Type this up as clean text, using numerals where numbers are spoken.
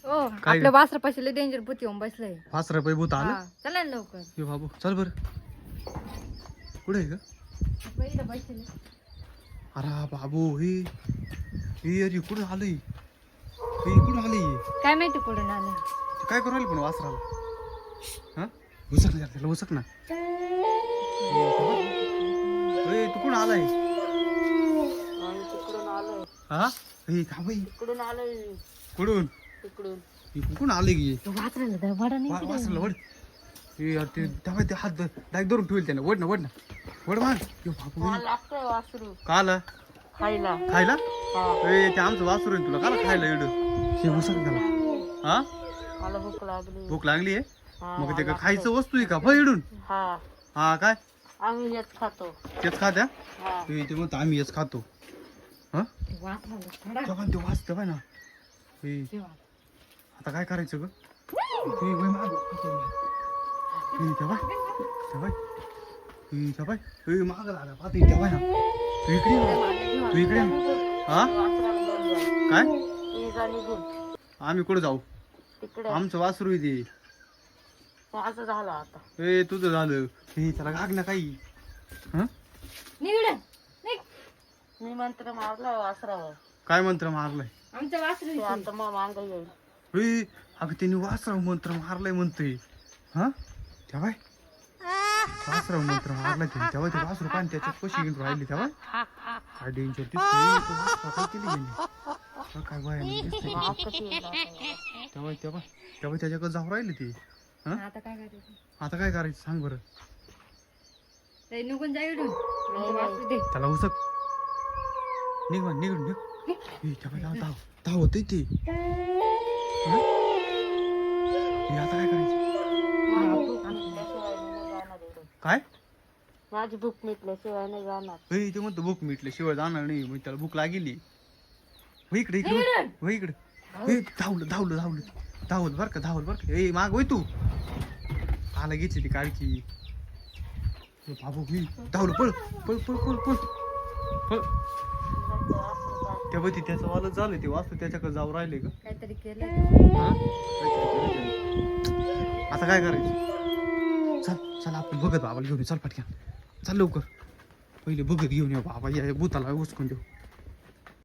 हो काय आपल्या वासरापाशी लय डेंजर भूत येऊन बसलंय. 5 रुपये भूत आलं. हा, चला ना लवकर. ये बाबू चल बर. कुठे आहे ग? पहिलं बसले. अरे बाबू हे अरे कुठं आलंय? हे कुठं आलंय? काय माहिती कुठून आलं. ते काय करू राहिले पण वासराला? हा उसक ना त्याला उसक ना. ए तू कुठं आलाय? तिकडून आलोय. हा हे का बाई? तिकडून आलोय. कुठून? तिकडून. हे कुठून आले की? वासराला दरवाडा नाही तिकडे. वासराला वड. हे यार ते तेव्हा ते हात डायरेक्ट धरून ठेवले त्याने. वड ना वड मान. यो बाबू मला लागतंय वासरू का आला? खायला. खायला? हा. ए ते आमचं वासरू आहे तुला काला खायला एवढं? हे उसक त्याला. हा मला भूक लागली. भूक लागली आहे? हा, मग ते का लागतंय. खायचं वस्तू आहे का इडून? हा हा काय आम्ही येत खातो. तेच खात्या? हा ते म्हणतो आम्ही हेच खातो. हा वासराला थोडा तेव्हा ते वाचतं पाय ना. हे जेवा. आता काय करायचं ग? हे वय माग. हे तेव्हा हे माग लागा पाहते तेव्हा ना. तू इकडे ये ना. तू इकडे ये ना. हा काय? आम्ही कुठं जाऊ? तिकडे आमचं वासरू आहे ते. असं झालं आता. ए तुझं झालं. हे त्याला गाग ना काही. हा मी मंत्र मारला वासरावर. काय मंत्र मारलाय? आमचं वासरू आता मग मांग येईल. ए अगं त्यांनी वासराव मंत्र मारलाय म्हणतोय. हा तेव्हा वासराव मंत्र मारलाय त्यांनी. तेव्हा ते वासरू पाणी त्याच्यात कशी घेऊन राहिली तेव्हा काय डेंजर दिसतोय. काय केली त्यांनी? काय बाय तेव्हा त्याच्याकडे जाऊ राहिले ते. हा आता काय करायचं? आता काय करायचं सांग बरं. ते निघून जा इकडून. आमचं वासरू दे. त्याला उसक निघ निघ. तेव्हा धाव होत ते. आता काय करायचं? काय? माझी भूक मिटल्याशिवाय नाही जाणार. ते म्हणतो भूक मिटल्याशिवाय जाणार नाही. मग त्याला भूक लागली. इकडे धावलं बर का ए माग होय तू आला घेतली ती काळकी. बाबू धावलं पळ पळ पळ पळ पळ पळ. तेव्हा त्याचं वालच झालं. ते वास्तू त्याच्याकडे जाऊ राहिले ग. काहीतरी केलं. आता काय करायचं? चल आपण बघत बाबाला घेऊन येऊ. चल पटक्यान चल लवकर. पहिले बघत घेऊन येऊ बाबा. या भूताला उचकून देऊ.